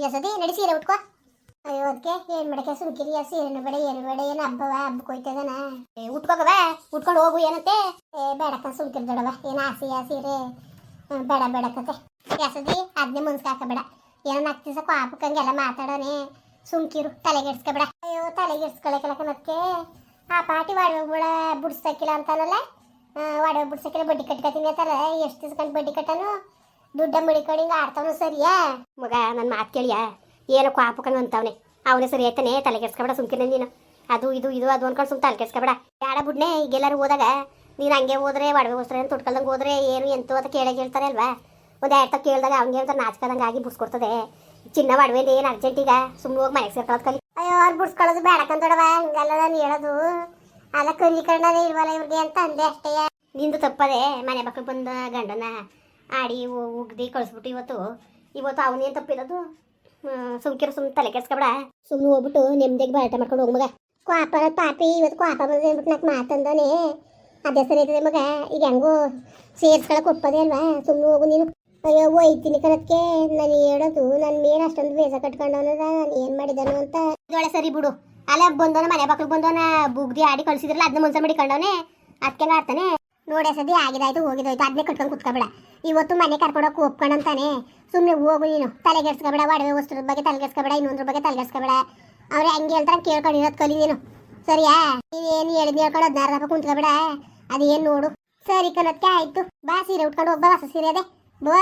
ಎಸದಿ ನಡಿ ಸೀರೆ ಉಟ್ಕೋ. ಅಯ್ಯೋ ಅದಕ್ಕೆ ಏನು ಮಾಡಕ್ಕೆ ಸುಮ್ಕಿರಿ, ಸೀರೆನು ಬೇಡ ಏನು ಬೇಡ, ಏನು ಹಬ್ಬವ ಹಬ್ಬಕ್ಕೆ ಹೋಯ್ತದನ. ಉಟ್ಕೋಗವ, ಉಟ್ಕೊಂಡು ಹೋಗು ಏನಂತೆ. ಬೇಡಕ್ಕ ಸುಮ್ಕಿರಿ ದೊಡವ, ಏನು ಆಸೆಯ ಸೀರೆ ಬೇಡ ಬೇಡಕತ್ತೆ. ಎಸದಿ ಅದನ್ನೇ ಮುನ್ಸ್ಕಾಕಬೇಡ, ಏನೋ ನಾಲ್ಕು ದಿವಸ ಕಾಪಕ್ಕಂಗೆಲ್ಲ ಮಾತಾಡೋನೆ. ಸುಮ್ಕಿರು, ತಲೆಗೆಡ್ಸ್ಕೊಬೇಡ. ಅಯ್ಯೋ ತಲೆಗೆಡ್ಸ್ಕೊಳಕಲಕ್ಕ ಮತ್ತೆ ಆ ಪಾಟಿ ಒಡವೆ ಬುಡ್ಸಕ್ಕಿಲ್ಲ ಅಂತಾನಲ್ಲ. ಒಡವೆ ಬುಡ್ಸಕ್ಕಿಲ್ಲ ಬಡ್ಡಿ ಕಟ್ಕೊತೀನಿ ಅಂತಾರ. ಎಷ್ಟು ದಿವಸ ಕಂಡು ಬಡ್ಡಿ ಕಟ್ಟನು, ದುಡ್ಡ ಮಡಿಕೊಂಡು ಹಿಂಗೆ ಆಡ್ತಾವನು ಸರಿಯಾ? ಮಗ ನನ್ನ ಮಾತು ಕೇಳಿಯಾ? ಏನೋ ಕಾಪಕ್ಕಂಗೆ ಅಂತವನೆ, ಅವನೇ ಸರಿ ಆಯ್ತಾನೆ. ತಲೆಗೆಡ್ಸ್ಕೊಬೇಡ ಸುಮ್ಕಿನ ನೀನು. ಅದು ಇದು ಇದು ಅದು ಅನ್ಕೊಂಡು ಸುಮ್ ತಲೆಗೆಡ್ಸ್ಕೊಬೇಡ. ಬೇಡ ಬುಡ್ನೆ. ಈಗೆಲ್ಲರೂ ಹೋದಾಗ ನೀನು ಹಂಗೆ ಹೋದ್ರೆ ಒಡವೆ ಹೋಸ್ತಾರೆ ಅಂತ ತೊಟ್ಕೊಳ್ದಂಗೆ ಹೋದ್ರೆ ಏನು ಎಂತೂ ಅಂತ ಕೇಳ್ತಾರೆ ಅಲ್ವಾ? ಒಂದು ಎರಡು ತಕ್ಕ ಕೇಳಿದಾಗ ಅವ್ನಿಗೆ ಅಂತ ನಾಚ್ಕದಂಗೆ ಆಗಿ ಬುಡ್ಸ್ಕೊಡ್ತದೆ. ಚಿನ್ನ ಒಡವೆಂದು ಏನು ಅರ್ಜೆಂಟ್ ಈಗ ಸುಮ್ಮನೆ ಹೋಗಿ ಮನೆಗೆ ಸೇರ್ಕೊಳ್ಳೋದು ಕಲಿ. ಅಯ್ಯೋ ಅವ್ರು ಬುಡ್ಸ್ಕೊಳ್ಳೋದು ಬೇಡಕ್ಕಂತೊಡವ, ಹಂಗಲ್ಲ ನಾನು ಹೇಳೋದು. ಅಲ್ಲ ಕಲಿಕಂಡನೇ ಇಲ್ವಲ್ಲ ಇವ್ರಿಗೆ ಅಂತ ಅಂದೆ ಅಷ್ಟೇ. ನಿಂದು ತಪ್ಪದೆ. ಮನೆ ಮಕ್ಕಳು ಬಂದ ಗಂಡನ ಆಡಿ ಉಗ್ದಿ ಕಳಿಸ್ಬಿಟ್ಟು ಇವತ್ತು ಅವನೇನು ತಪ್ಪಿರೋದು? ಸುಮ್ಕಿರು, ಸುಮ್ಮನೆ ತಲೆ ಕೆಡ್ಸ್ಕೊಬೇಡ. ಸುಮ್ಮನೆ ಹೋಗ್ಬಿಟ್ಟು ನೆಮ್ಮದಿಗೆ ಬಾಟ ಮಾಡ್ಕೊಂಡು ಹೋಗಿ ಮಗ. ಕ್ವಾಪರ ಪಾಪಿ ಇವತ್ತು ಕ್ವಾಪ ಬಂದ್ರೆ ಅಂದ್ಬಿಟ್ಟು ನಾಲ್ಕು ಮಾತಂದವನೇ. ಅದೇ ಸರಿ ಆಯ್ತದೆ ಮಗ. ಈಗ ಹೆಂಗೋ ಸೇರ್ಸ್ಕೊಳಕ್ಕೆ ಒಪ್ಪದೆ ಅಲ್ವಾ? ಸುಮ್ಮನೆ ಹೋಗು ನೀನು. ಅಯ್ಯೋ ಒಯ್ತೀನಿ ಕಣಕ್ಕೆ ನಾನು ಹೇಳೋದು. ನನ್ನ ಮೇಲೆ ಅಷ್ಟೊಂದು ಬೇಸ ಕಟ್ಕೊಂಡವನದ, ನಾನು ಏನು ಮಾಡಿದನು ಅಂತ. ಇದೊಳೆ ಸರಿ ಬಿಡು. ಅಲ್ಲ ಬಂದವನ ಮನೆ ಮಕ್ಳು ಬಂದವನ ಬುಗ್ದಿ ಆಡಿ ಕಳಿಸಿದ್ರಲ್ಲ, ಅದನ್ನ ಮನ್ಸ ಮಾಡಿಕೊಂಡವನೇ. ಅದಕ್ಕೆ ಆಡ್ತಾನೆ ನೋಡಿ. ಸದಿ ಆಗಿದಾಯ್ತು ಹೋಗಿದೋಯ್ತು, ಅದನ್ನೇ ಕಟ್ಕೊಂಡು ಕುತ್ಕೊಬೇಡ. ಇವತ್ತು ಮನೆ ಕರ್ಕೊಂಡೋಗಿ ಒಪ್ಕೊಂಡಂತಾನೆ. ಸುಮ್ಮನೆ ಹೋಗು ನೀನು. ತಲೆಗೆಡ್ಸ್ಕೊಬೇಡ, ಒಡವೆ ವಸ್ತುದ ಬಗ್ಗೆ ತಲೆಗೆಡ್ಸ್ಕೊಬೇಡ, ಇನ್ನೊಂದ್ರ ಬಗ್ಗೆ ತಲೆಗೆಡ್ಸ್ಕೊಬೇಡ. ಅವ್ರು ಹೆಂಗೆ ಹೇಳ್ತಾರೆ ಕೇಳ್ಕೊಂಡಿರೋದು ಕಲಿ ನೀನು, ಸರಿಯಾ? ನೀನು ಹೇಳಿದ್ ಹೇಳ್ಕೊಂಡು 16 ದಪ್ಪ ಕುಂತ್ಕೊಬೇಡ. ಅದೇನು ನೋಡು. ಸರಿ ಕಣಕ್ಕೆ ಆಯ್ತು. ಬಾ ಸೀರೆ ಉಟ್ಕೊಂಡು ಹೋಗ್ಬಾ, ಹೊಸ ಸೀರೆ ಅದೇ ಬೋ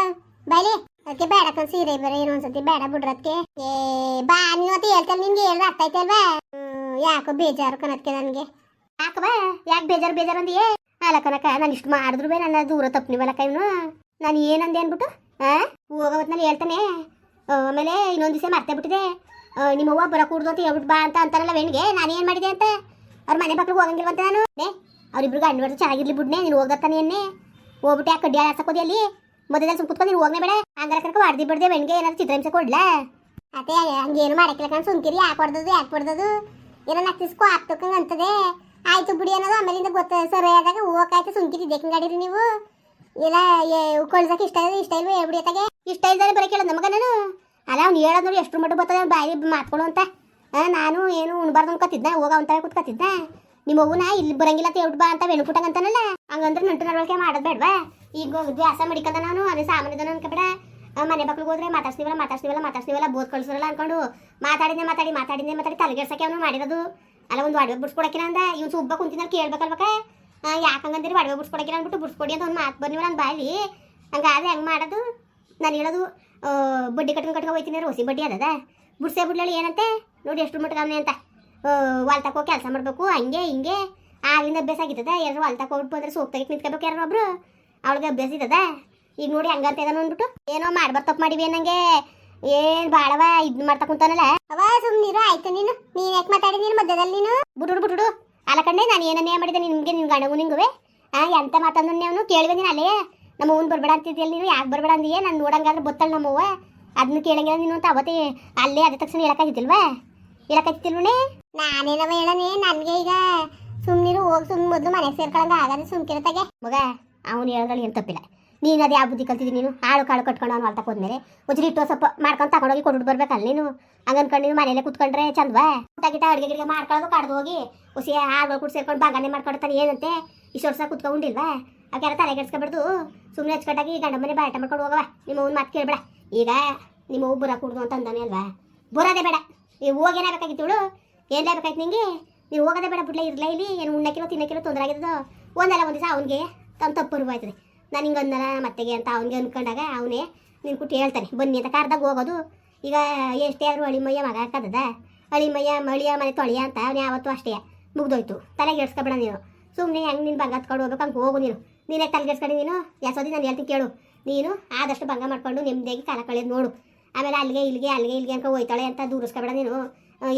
ಬಾಯ್ಲಿ. ಅದಕ್ಕೆ ಬೇಡಕ್ಕ ಸೀರೆ ಬೇರೆ ಏನು ಅನ್ಸತಿ, ಬೇಡ ಬಿಡ್ರದಕ್ಕೆ. ಬಾ ನೀನು ಅಂತ ಹೇಳ್ತಾರೆ, ನಿನ್ಗೆ ಹೇಳಿದ್ರೆ ಅರ್ಥ ಆಯ್ತು ಅಲ್ವಾ? ಯಾಕೋ ಬೇಜಾರು ಕಣಕ್ಕೆ ನನಗೆ. ಯಾಕವಾ? ಯಾಕೆ ಬೇಜಾರು ಅಂದಿಯೇ? ಅಲ್ಲ ಕನಕ, ನಾನು ಇಷ್ಟು ಮಾಡಿದ್ರು ನನ್ನ ದೂರ ತಪ್ಪನಿವಲ್ಲಕ್ಕ ಇವನು. ನಾನು ಏನಂದೆ ಅಂದ್ಬಿಟ್ಟು ಹೋಗೋ ಹೊತ್ನಲ್ಲಿ ಹೇಳ್ತಾನೆ. ಆಮೇಲೆ ಇನ್ನೊಂದು ದಿವಸ ಮರ್ತೇ ಬಿಟ್ಟಿದೆ. ನಿಮ್ಮವ್ವ ಬರಕೂಡ್ದು ಅಂತ ಹೇಳ್ಬಿಟ್ಟು ಬಾ ಅಂತ ಅಂತಾರಲ್ಲ ವೆಣ್ಗೆ. ನಾನು ಏನು ಮಾಡಿದೆ ಅಂತ? ಅವ್ರ ಮನೆ ಮಕ್ಳಿಗೆ ಹೋಗಂಗಿಲ್ವಂತ ನಾನು. ಅವ್ರಿಬ್ರಿಗೆ ಗಂಡು ಬರ್ತದೆ ಚೆನ್ನಾಗಿರ್ಲಿ ಬಿಡ್ನೆ. ನೀನು ಹೋಗ್ತಾನೆ ಎನ್ನೆ ಹೋಗ್ಬಿಟ್ಟು ಯಾಕೆ ಕಡ್ಡಿ ಹಾಕೋದಿ ಅಲ್ಲಿ ಮೊದಲಲ್ಲಿ ಸುಮ್ ಕುತ್ಕೊಂಡು ನೀನು ಹೋಗನೇ ಬೇಡ. ಹಂಗಾರೆ ಕರ್ಕ ಹೊಡ್ದಿ ಬಿಡ್ದೆ ವೆಣ್ಗೆ ಏನಾದ್ರು ಚಿತ್ರಹಿಂಸೆ ಕೊಡ್ಲಾ? ಅದೇ ಹಂಗೇನು ಮಾಡಕ್ಕಿಲ್ಲ ಕಣ್. ಸುಮ್ಕಿರಿ. ಯಾಕೆ ಹೊಡ್ದದು ಯಾಕೆ ಹೊಡ್ದದು ಏನೋ ನಕ್ತಿಸ್ಕೊ ಆಗ್ತಕ್ಕಂಗೆ ಅಂತದೆ. ಆಯ್ತು ಬಿಡಿ ಅನ್ನೋದು ಆಮೇಲಿಂದ ಸರಿ ಆದಾಗ ಹೋಗಾಯ್ತು. ಸುಮ್ಕಿರಿ ದೇಕಂಗಾಡಿರಿ ನೀವು. ಇಲ್ಲ ಕಳ್ಸಕ್ಕೆ ಇಷ್ಟ ಇಲ್ವೋ ಹೇಳ್ಬಿಡಿ ಅತ್ತಾಗೆ. ಇಷ್ಟ ಇಲ್ದಾನೆ ಬರೀ ಕೇಳೋದು ನಮಗ ನಾನು. ಅಲ್ಲ ಅವ್ನು ಹೇಳೋದು ನೋಡಿ ಎಷ್ಟು ಮಟ್ಟ ಬರ್ತದೆ ಅವ್ನು ಬಾಯಿ ಮಾತ್ಕೊಳು ಅಂತ. ನಾನು ಏನು ಉಣ್ಬಾರ್ದು ಅನ್ಕೋತಿದ್ನ, ಹೋಗ ಅವನ ತಾವೆ ಕುತ್ಕೋತಿದ್ನ. ನಿಮ್ಮ ಅವ್ವನ ಇಲ್ಲಿ ಬರಂಗಿಲ್ಲ ಅಂತ ಹೇಳ್ಬಿಟ್ಟು ಬಾ ಅಂತ ವೆಣ್ಪುಟ್ಟಂಗೆ ಅಂತಾನಲ್ಲ. ಹಂಗಂದ್ರೆ ನಂಟು ನಡವಳಿಕೆ ಮಾಡೋದು ಬೇಡವಾ? ಈಗ ದ್ವಾಸ ಮಡಿಕಂದ ನಾನು ಅದೇ ಸಾಮಾನ್ಯದನ ಅನ್ಕೋಬೇಡ. ಮನೆ ಮಕ್ಳಿಗೆ ಹೋದ್ರೆ ಮಾತಾಡ್ತೀವಲ್ಲ ಬೋದ್ ಕಳ್ಸೋರಲ್ಲ ಅನ್ಕೊಂಡು ಮಾತಾಡಿ ತಲೆಗೆಡ್ಸಕ್ಕೆ ಅವನು ಮಾಡಿರೋದು. ಅಲ್ಲ ಒಂದು ಒಡವೆ ಬಿಡ್ಸ್ಕೊಡಕಿನ ಅಂದ. ಇವ್ನು ಸುಬ್ಬ ಕುಂತಿನಲ್ಲಿ ಕೇಳ್ಬೇಕಲ್ಬೇಕ. ಯಾಕಂಗಂದಿರಿ ಒಡವೆ ಬಿಡ್ಸ್ಕೊಡಕಿನ ಅಂದ್ಬಿಟ್ಟು ಬಿಡ್ಸ್ಕೊಡಿ ಅಂತ ಒಂದು ಮಾತು ಬಂದಿವ ನನ್ನ ಬಾಯಲ್ಲಿ. ಹಂಗಾದ್ರೆ ಹೆಂಗೆ ಮಾಡೋದು? ನಾನು ಹೇಳೋದು ಬಡ್ಡಿ ಕಟ್ಕೊಂಡು ಹೋಯ್ತೀನಿ. ರೋಸಿ ಬಡ್ಡಿ ಅದದ ಬಿಡ್ಸೇ ಬಿಡ್ಲಳಿ ಏನಂತೆ ನೋಡಿ ಎಷ್ಟು ಮಟ್ಟಗವನೆ ಅಂತ. ಹೊಲ್ ತಕೋ ಕೆಲಸ ಮಾಡಬೇಕು ಹಂಗೆ ಹಿಂಗೆ. ಆಗಿಂದ ಅಭ್ಯಾಸ ಆಗಿರ್ತದ. ಎಲ್ಲರೂ ಹೊಲ್ ತಕೋಬಿಟ್ಟು ಬಂದರೆ ಸೋಪ್ ತೆಗಿತು ನಿಂತ್ಕೋಬೇಕು ಯಾರೋ ಒಬ್ರು. ಅವಳಿಗೆ ಅಭ್ಯಾಸ ಇದ್ದದ. ಈಗ ನೋಡಿ ಹಂಗಂತ ಇದನ್ನು ಅಂದ್ಬಿಟ್ಟು ಏನೋ ಮಾಡ್ಬಾರ್ದು ತಪ್ಪು ಮಾಡಿವಿ ನಂಗೆ. ಏನು ಭಾಳವ ಇದು ಮಾಡ್ತಾ ಕುಂತಾನಲ್ಲ. ಅವ ಸುಮ್ಮನಿರು ಆಯ್ತು. ನೀನು ಯಾಕೆ ಮಾತಾಡಿ ನೀನು ಮಧ್ಯದಲ್ಲಿ ನೀನು ಬಿಡು. ಅಲ್ಲ ಕಣ್ಣೆ ನಾನು ಏನನ್ನೇ ಮಾಡಿದೆ ನಿಮಗೆ ನಿನ್ನ ಗಂಡಗೂ ನಿಂಗುವೆ. ಎಂತ ಮಾತಂದು ಅವನು ಕೇಳಿವೆ ನೀನು ಅಲ್ಲೇ. ನಮ್ಮ ಅವ್ನು ಬರಬೇಡ ಅಂತಿದ್ಯಲ್ಲ ನೀನು. ಯಾಕೆ ಬರಬೇಡ ಅಂದಿಯೇ? ನಾನು ನೋಡಂಗಾದ್ರೆ ಬತ್ತಲ್ಲ ನಮ್ಮವ್ವ. ಅದನ್ನು ಕೇಳಂಗಿಲ್ಲ ನೀನು ಅಂತ ಅವತ್ತೇ ಅಲ್ಲೇ ಅದೇ ತಕ್ಷಣ ಹೇಳಕ್ಕಾಗಿತ್ತಿಲ್ವಾ? ನಾನೇನವ ಹೇಳನೆ ನನಗೆ. ಈಗ ಸುಮ್ಮನಿರು ಹೋಗಿ ಸುಮ್ಮನೆ ಮೊದಲು ಮನೆಗೆ ಸೇರ್ಕೊಳ್ಳಂಗ ಆಗದೆ ಸುಮ್ಕಿರತ್ತಾಗೆ ಮಗ. ಅವ್ನು ಹೇಳೋದ್ರಲ್ಲಿ ಏನು ತಪ್ಪಿಲ್ಲ. ನೀನು ಅದು ಯಾವ ಬುದ್ಧಿ ಕಲ್ತಿದ್ದೀನಿ ನೀನು? ಕಾಳು ಕಟ್ಕೊಂಡು ಅವ್ನು ಹೊಲ್ತಕ್ಕೆ ಹೋದ್ಮೇಲೆ ಒಂಚೂರು ಇಟ್ಟು ಸ್ವಲ್ಪ ಮಾಡ್ಕೊಂಡು ತಗೊಂಡೋಗಿ ಕೊಟ್ಬಿಟ್ಟು ಬರ್ಬೇಕಲ್ಲ ನೀನು. ಹಂಗನ್ಕೊಂಡು ನೀನು ಮನೇಲೆ ಕುತ್ಕೊಂಡ್ರೆ ಚಂದವಾ? ಊಟ ಅಡುಗೆ ಮಾಡ್ಕೊಳ್ಳೋದು ಕಡ್ದು ಹೋಗಿ ಹುಸಿ ಆಳುಗಳು ಕೂಡ ಸೇರ್ಕೊಂಡು ಬಾಗಾನೆ ಮಾಡ್ಕೊಡ್ತಾನೆ ಏನಂತೆ. ಇಷ್ಟು ವರ್ಷ ಕುತ್ಕೊಂಡಿಲ್ವಾ? ಯಾರು ತಲೆ ಕೆಡ್ಸ್ಕೊಬಿಡ್ದು ಸುಮ್ಮನೆ ಹಚ್ಕಟ್ಟಾಗಿ ಗಂಡ ಮನೆ ಬಾಟ ಮಾಡ್ಕೊಂಡು ಹೋಗವ. ನಿಮ್ಮ ಅವ್ನ ಮಾತು ಕೇಳಬೇಡ. ಈಗ ನಿಮ್ಮ ಅವ್ವ ಬರ ಕುಡ್ದು ಅಂತ ಅಂದಾನೆ ಅಲ್ವಾ? ಬರೋದೇ ಬೇಡ. ನೀವು ಹೋಗೇನಾಗಬೇಕಾಗಿತ್ತು ಇವಳು? ಏನ್ಲೇಬೇಕಾಯ್ತು ನಿಂಗೆ? ನೀವು ಹೋಗೋದೇ ಬೇಡ ಬಿಡ್ಲೇ ಇರಲ್ಲ ಇಲ್ಲಿ. ಏನು ಉಣ್ಣಕ್ಕಿರೋ ತಿನ್ನಕ್ಕಿರೋ ತೊಂದರೆ ಆಗಿದ್ದು ಒಂದಲ್ಲ ಒಂದು ದಿವಸ ಅವ್ನಿಗೆ ತಮ್ಮ ತಪ್ಪು ಆಯ್ತದೆ. ನಾನು ಹಿಂಗೆ ಅಂದಲ್ಲ ಮತ್ತೆಗೆ ಅಂತ ಅವ್ನಿಗೆ ಅಂದ್ಕೊಂಡಾಗ ಅವನೇ ನಿನ್ನ ಕುಟ್ಟು ಹೇಳ್ತಾನೆ ಬನ್ನಿ ಅಂತ ಕಾರ್ದಾಗ ಹೋಗೋದು. ಈಗ ಎಷ್ಟೇ ಆದರೂ ಅಳಿಮಯ್ಯ ಮಗ ಹಾಕದ ಅಳಿಮಯ್ಯ ಮಳಿಯ ಮನೆ ತೊಳೆಯ ಅಂತ ಅವ್ನು ಯಾವತ್ತೂ ಅಷ್ಟೇ ಮುಗ್ದೋಯ್ತು. ತಲೆಗೆಡ್ಸ್ಕೊಬೇಡ ನೀನು. ಸುಮ್ಮನೆ ಹೆಂಗೆ ನೀನು ಬಂಗ ಹತ್ಕೊಂಡು ಹೋಗ್ಬೇಕು ಹಂಗೆ ಹೋಗು ನೀನು. ನೀನೇ ತಲೆಗೆಡ್ಸ್ಕೊಂಡು ನೀನು ಯಾಸೋದಿ ನಾನು ಹೇಳ್ತೀನಿ ಕೇಳು. ನೀನು ಆದಷ್ಟು ಭಂಗ ಮಾಡ್ಕೊಂಡು ನೆಮ್ಮದಿಯಾಗಿ ಕಾಲ ಕಳೆಯೋದು ನೋಡು. ಆಮೇಲೆ ಅಲ್ಲಿಗೆ ಅಂತ ಹೋಯ್ತಾಳೆ ಅಂತ ದೂರಿಸ್ಕೊಬೇಡ ನೀನು.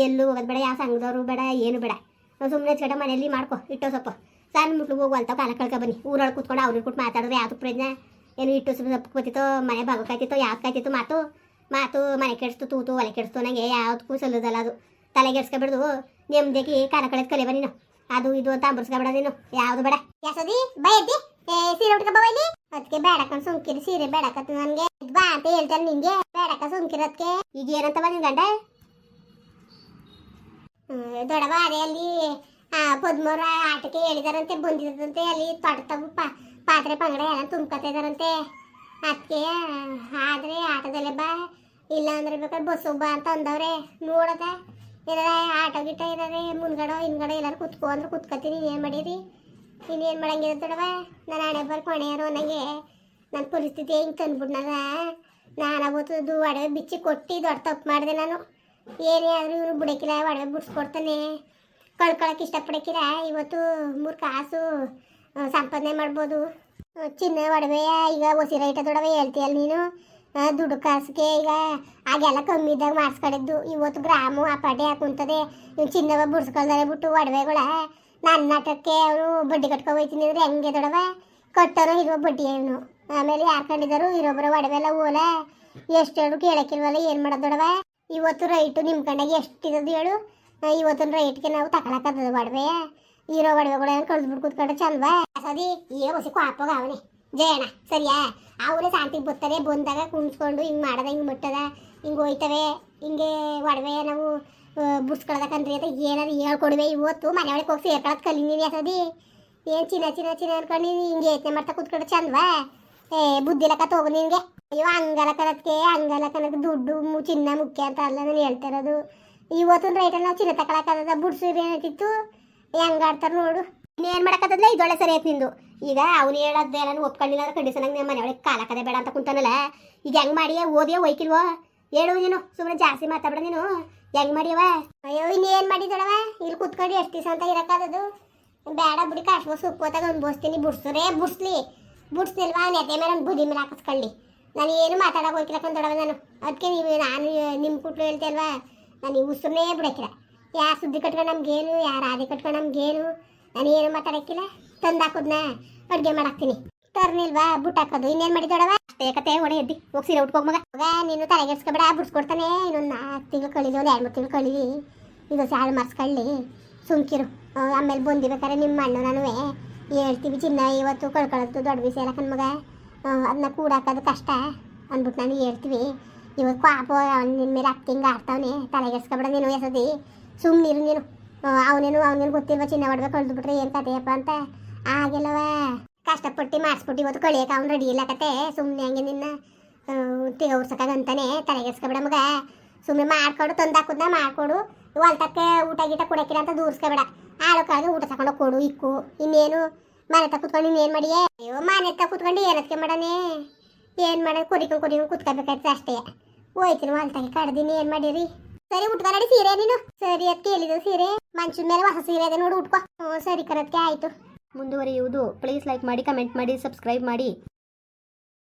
ಎಲ್ಲೂ ಹೋಗೋದು ಬೇಡ, ಯಾವ ಸಂಘದವರು ಬೇಡ, ಏನು ಬೇಡ. ಸುಮ್ಮನೆ ಹಚ್ಕಟ ಮನೆಯಲ್ಲಿ ಮಾಡ್ಕೊ ಇಟ್ಟೋ ಸ್ವಲ್ಪ ಸಣ್ಣ ಮುಟ್ಲಿಗೆ ಹೋಗು ಅಂತ ಕಾಲ ಕಳ್ಕೊ ಬನ್ನಿ. ಊರೊಳಗೆ ಕೂತ್ಕೊಂಡು ಅವ್ರಿಗೆ ಕೊಟ್ಟು ಮಾತಾಡಿದ್ರೆ ಯಾವುದು ಪ್ರಯೋಜನ? ಏನು ಇಟ್ಟು ಸೊಪ್ಪು ಬತ್ತಿತ್ತೋ ಮನೆ ಭಾಗಕ್ಕಾಯ್ತಿತ್ತೋ ಯಾವ್ದು ಕಾಯ್ತಿತ್ತು ಮಾತು ಮನೆ ಕೆಡಿಸ್ತು ತೂತು ಒಲೆ ಕೆಡಿಸ್ತು ನಂಗೆ ಯಾವ್ದಕ್ಕೂ ಸಲ್ಲದಲ್ಲ ಅದು. ತಲೆಗೆಡ್ಸ್ಕೊಬಿಡ್ದು ನೆಮ್ಮದಿಯಾಗಿ ಕಾಲ ಕಳೆದು ಕಲಿಯವ ನೀನು. ಅದು ಇದು ಅಂತ ಅಂಬರ್ಸ್ಕೊಬೇಡ ನೀನು ಯಾವುದು ಬೇಡ. ಯಾಸದಿ ಬೈದಿ ಸೀರೆ ಉಟ್ಕೊ ಬಾ ಇಲ್ಲಿ. ಅದಕ್ಕೆ ಬೇಡಕಂಡ್ ಸುಮ್ಕಿರಿ, ಸೀರೆ ಬೇಡಕತ್ತ ನನಗೆ ಬಾ ಅಂತ ಹೇಳ್ತಾರೆ ನಿಂಗೆ. ಬೇಡಕ ಸುಮ್ಕಿರದಕ್ಕೆ. ಈಗ ಏನಂತ ನಿನ್ ಗಂಡ? ದೊಡ್ಡವ ಅದೇ ಅಲ್ಲಿ ಪದ್ಮೂರ ಆಟಕ್ಕೆ ಹೇಳಿದಾರಂತೆ, ಬಂದಿದಂತೆ ಅಲ್ಲಿ ತಗು ಪಾತ್ರೆ ಪಂಗಡ ಎಲ್ಲ ತುಂಬ್ಕೊತಾ ಇದಾರಂತೆ. ಅದಕ್ಕೆ ಆದ್ರೆ ಆಟದಲ್ಲೇ ಬಾ, ಇಲ್ಲ ಅಂದ್ರೆ ಬೇಕಾದ್ರೆ ಬಸ್ಸು ಬಾ ಅಂತ ಅಂದವ್ರೆ. ನೋಡದ ಏನಾರ ಆಟೋ ಗಿಟ ಏನಾರೆ ಮುಂದ್ಗಡೆ ಹಿಂದ್ಗಡೆ ಎಲ್ಲಾರು ಕುತ್ಕೋ ಅಂದ್ರೆ ಕುತ್ಕೊತೀನಿ. ಇನ್ನೇನು ಮಾಡೀರಿ, ಇನ್ನೇನು ಮಾಡಂಗಿಲ್ಲ ದೊಡ್ಡವ. ನಾನು ಹಣೆ ಬರ್ ಕೊನೆಯರು ನನಗೆ ನನ್ನ ಪರಿಸ್ಥಿತಿ ಹಿಂಗೆ ತಂದ್ಬಿಡ್ನಲ್ಲ. ನಾನು ಅವತ್ತು ಒಡವೆ ಬಿಚ್ಚಿ ಕೊಟ್ಟು ದೊಡ್ಡ ತಪ್ಪು ಮಾಡಿದೆ ನಾನು. ಏನೇ ಆದರೂ ಇವನು ಬಿಡಕ್ಕಿಲ್ಲ, ಒಡವೆ ಬಿಡ್ಸ್ಕೊಡ್ತಾನೆ. ಕಳ್ಕೊಳಕ್ಕೆ ಇಷ್ಟಪಡಕ್ಕಿಲ್ಲ. ಇವತ್ತು 3 ಕಾಸು ಸಂಪಾದನೆ ಮಾಡ್ಬೋದು. ಚಿನ್ನ ಒಡವೆ ಈಗ ಹೊಸಿ ರೈಟ ದೊಡವೆ ಹೇಳ್ತೀಯಲ್ಲ ನೀನು. ದುಡ್ಡು ಕಾಸಿಗೆ ಈಗ ಆಗೆಲ್ಲ ಕಮ್ಮಿ ಇದ್ದಾಗ ಮಾಡಿಸ್ಕೊಂಡಿದ್ದು. ಇವತ್ತು ಗ್ರಾಮು ಆ ಪಡೆ ಹಾಕುಂತದೆ. ಇವ್ನು ಚಿನ್ನವ ಬಿಡ್ಸ್ಕೊಳ್ದಾರೆ ಬಿಟ್ಟು ಒಡವೆಗಳ ನನ್ನ ನಾಟಕ್ಕೆ ಅವನು ಬಡ್ಡಿ ಕಟ್ಕೊ ಹೋಯ್ತೀನಿ ಅಂದ್ರೆ ಹೆಂಗೆ ದೊಡವ? ಕಟ್ಟೋರು ಇರೋ ಬಡ್ಡಿ ಇವನು. ಆಮೇಲೆ ಯಾರು ಕಂಡಿದ್ದಾರು ಇರೊಬ್ಬರ ಒಡವೆ ಎಲ್ಲ ಓಲ ಎಷ್ಟು ಹೇಳು ಕೇಳಕ್ಕಿಲ್ವಲ್ಲ. ಏನು ಮಾಡೋದು ದೊಡವ? ಇವತ್ತು ರೈಟು ನಿಮ್ಮ ಕಣ್ಣಾಗ ಎಷ್ಟಿರೋದು ಹೇಳು? ಇವತ್ತಿನ ರೈಟ್ಗೆ ನಾವು ತಗೊಳಕ್ಕದ ಒಡವೆ. ಇರೋ ಒಡವೆಗಳನ್ನ ಕಳ್ದ್ಬಿಟ್ಟು ಕೂತ್ಕೊಂಡ್ರೆ ಚಲ್ವಾ? ಸದಿ ಈಗ ಹೊಸಿ ಕ್ವಾಪೋಗ ಅವನೇ ಜಯಣ್ಣ ಸರಿಯಾ? ಅವನೇ ಶಾಂತಿಗೆ ಬರ್ತಾರೆ. ಬಂದಾಗ ಕುಣಿಸ್ಕೊಂಡು ಹಿಂಗೆ ಮಾಡದ, ಹಿಂಗೆ ಮುಟ್ಟದ, ಹಿಂಗೆ ಹೋಯ್ತವೆ, ಹಿಂಗೆ ಒಡವೆ ನಾವು ಬಿಡ್ಸ್ಕೊಳದಕ್ಕಂದ್ರಿ ಅಂತ ಏನಾದ್ರು ಹೇಳ್ಕೊಡ್ವೆ. ಇವತ್ತು ಮನೆ ಒಳಗೆ ಹೋಗಿ ಸೇರ್ಕೊಳದ್ ಕಲೀನಿ ಸದಿ. ಏನು ಚಿನ್ನ ಚಿನ್ನ ಚಿನ್ನ ಅನ್ಕೊಂಡು ಹಿಂಗೆ ಯೋಚನೆ ಮಾಡ್ತಾ ಕೂತ್ಕೊಂಡ್ರೆ ಚಂದವಾ? ಬುದ್ಧಿ ಲೆಕ್ಕ ತಗೋ ನಿನಗೆ. ಅಯ್ಯೋ ಹಂಗಲಕ್ಕನದಕ್ಕೆ ಹಂಗಲಕ್ಕನಕ್ಕೆ ದುಡ್ಡು ಚಿನ್ನ ಮುಖ್ಯ ಅಂತ ಅಲ್ಲ ನಾನು ಹೇಳ್ತಾ ಇರೋದು. ಇವತ್ತಿನ ರೈಟಲ್ಲಿ ನಾವು ಚಿನ್ನ ತಗೊಳಕ್ಕದ ಬಿಡ್ಸಿರಿ ಏನಂತಿತ್ತು ಹೆಂಗಾಡ್ತಾರೆ ನೋಡು. ಇನ್ನೇನು ಮಾಡಕ್ಕದಲ್ಲ, ಇದೊಳ್ಳೆ ಸರಿ ಆಯ್ತು ನಿಂದು. ಈಗ ಅವ್ನು ಹೇಳೋದೇ ನಾನು ಒಪ್ಕೊಂಡಿಲ್ಲ ಅಂದ್ರೆ ಕಂಡೀಷನಾಗಿ ನಿಮ್ಮ ಮನೆ ಒಳಗೆ ಕಾಲಕ್ಕದೆ ಬೇಡ ಅಂತ ಕುಂತಾನಲ್ಲ. ಈಗ ಹೆಂಗೆ ಮಾಡಿಯೇ ಓದಿಯೋ ಒಯ್ಕಿಲ್ವೋ ಹೇಳು ನೀನು. ಸುಮ್ಮನೆ ಜಾಸ್ತಿ ಮಾತಾಡ ನೀನು. ಹೆಂಗೆ ಮಾಡಿಯವ? ಅಯ್ಯೋ ಇನ್ನೇನು ಮಾಡಿದಳವ? ಇಲ್ಲಿ ಕುತ್ಕೊಂಡು ಎಷ್ಟು ದಿವಸ ಅಂತ ಇರೋಕ್ಕಾದದು? ಬೇಡ ಬಿಡಿ, ಕಾಶ್ಮೀರ ಸುಕ್ಕೋತಾಗ ಅನ್ಬೋಸ್ತೀನಿ. ಬಿಡ್ಸ್ರೆ ಬಿಡ್ಸ್ನಿಲ್ವಾ ನೆತೆ ಮೇಲೆ ನನ್ನ ಬುದ್ಧಿ ಮೇಲೆ ಹಾಕಿಸ್ಕೊಳ್ಳಿ. ನಾನು ಏನು ಮಾತಾಡೋಕೆ ಹೋಗ್ಕಿಲ್ಲಕ್ಕಂದೊಡವ ನಾನು. ಅದಕ್ಕೆ ನಾನು ನಿಮ್ಮ ಕುಟ್ಲು ಹೇಳ್ತೆ ಅಲ್ವಾ, ನಾನು ಈ ಉಸಿರನ್ನೇ ಬಿಡಕ್ಕಿಲ್ಲ. ಯಾರು ಸುದ್ದಿ ಕಟ್ಕೊಂಡು ನಮ್ಗೇನು, ಯಾರು ಆದಿ ಕಟ್ಕೊಂಡು ನಮ್ಗೇನು. ನಾನು ಏನು ಮಾತಾಡಕ್ಕಿಲ್ಲ. ತಂದು ಹಾಕೋದ್ನ ಅಡುಗೆ ಮಾಡಾಕ್ತೀನಿ. ತರ್ನಿಲ್ವಾ ಬುಟ್ ಹಾಕೋದು. ಇನ್ನೇನು ಮಾಡಿದೊಡವ? ಅಷ್ಟೇ ಕತೆ. ಒಡೆ ಎದ್ದಿ ಹೋಗಿ ಸೀರೆ ಉಟ್ಕೋಗ ಮಗ. ಮಗ ನೀನು ತಲೆಗೆಡ್ಸ್ಕೊಬೇಡ, ಬಿಡ್ಸ್ಕೊಡ್ತಾನೆ. ಇನ್ನೊಂದು 4 ತಿಂಗಳು ಕಳೀಲಿ, ಒಂದು 2-3 ತಿಂಗಳು ಕಳೀಲಿ. ಇದು ಸಾಲು ಮರ್ಸ್ಕೊಳ್ಳಿ ಸುಮ್ಕಿರು. ಆಮೇಲೆ ಬಂದಿಬೇಕಾರೆ ನಿಮ್ಮ ಅಣ್ಣ ನಾನು ಹೇಳ್ತೀವಿ ಚಿನ್ನ ಇವತ್ತು ಕಳ್ಕೊಳ್ಳೋದು ದೊಡ್ಡ ವಿಷಯ ಎಲ್ಲ ಕಣ್ಮಗ. ಅದನ್ನ ಕೂಡಾಕೋದು ಕಷ್ಟ ಅಂದ್ಬಿಟ್ಟು ನಾನು ಹೇಳ್ತೀವಿ. ಇವತ್ತು ಪಾಪ ನಿನ್ನ ಮೇಲೆ ಹಿಂಗೆ ಆಡ್ತಾವನೆ. ತಲೆಗೆಡ್ಸ್ಕೊಬೇಡ ನೀನು ಎಸದಿ. ಸುಮ್ಮನಿರು ನೀನು. ಅವನೇನು ಗೊತ್ತಿಲ್ವ ಚಿನ್ನ ಹೊಡ್ಬೇಕು ಕಳೆದ್ಬಿಟ್ರೆ ಏನು ಕತೆಯಪ್ಪ ಅಂತ. ಆಗೆಲ್ಲವ ಕಷ್ಟಪಟ್ಟು ಮಾಡಿಸ್ಬಿಟ್ಟು ಇವತ್ತು ಕಳಿಯಕ್ಕೆ ಅವ್ನು ರೆಡಿ ಇಲ್ಲ ಕತೆ. ಸುಮ್ಮನೆ ಹಂಗೆ ನಿನ್ನ ತಿಗೌರ್ಸಕ್ಕಾಗಂತಾನೆ. ತಲೆಗೆಡ್ಸ್ಕೊಬೇಡ ಮಗ. ಸುಮ್ಮನೆ ಮಾಡ್ಕೊಡು, ತಂದು ಹಾಕೋದನ್ನ ಮಾಡ್ಕೊಡು. ಹೊಲ್ತಕ್ಕೆ ಊಟ ಗೀಟ ಕೊಡಕ್ಕಿಲ್ಲ ಅಂತ ದೂರಿಸ್ಕೊಬೇಡ. ಆಳು ಕಾಳಿಗೆ ಊಟ ತಗೊಂಡು ಕೊಡು ಇಕ್ಕು. ಇನ್ನೇನು ಮನೆ ತ ಕುತ್ಕೊಂಡು ಇನ್ನೇನು ಮಾಡಿಯೇ? ಅಯ್ಯೋ ಮನೆ ತ ಕುತ್ಕೊಂಡು ಏನಕ್ಕೆ ಮಾಡಾನೆ? ಏನು ಮಾಡೋದು? ಕುರಿಕೊಂಡು ಕುತ್ಕೋಬೇಕಾಯ್ತು ಅಷ್ಟೇ. ಹೋಯ್ತೀನಿ ಹೊಲ್ತಾಗೆ ಕಡ್ದಿನಿ. ಏನು ಮಾಡಿರಿ? ಸರಿ ಉಟ್ಕೊಂಡಿ ಸೀರೆ ನೀನು. ಸರಿ ಅದಕ್ಕೆ ಹೇಳಿದ್ರು ಸೀರೆ ಮನ್ಷನ ಮೇಲೆ ಹೊಸ ಸೀರೆ ಅದೇ ನೋಡಿ ಉಟ್ಕೋ. ಸರಿ ಕರದಕ್ಕೆ ಆಯಿತು. ಮುಂದುವರಿಯುವುದು. ಪ್ಲೀಸ್ ಲೈಕ್ ಮಾಡಿ, ಕಮೆಂಟ್ ಮಾಡಿ, ಸಬ್ಸ್ಕ್ರೈಬ್ ಮಾಡಿ.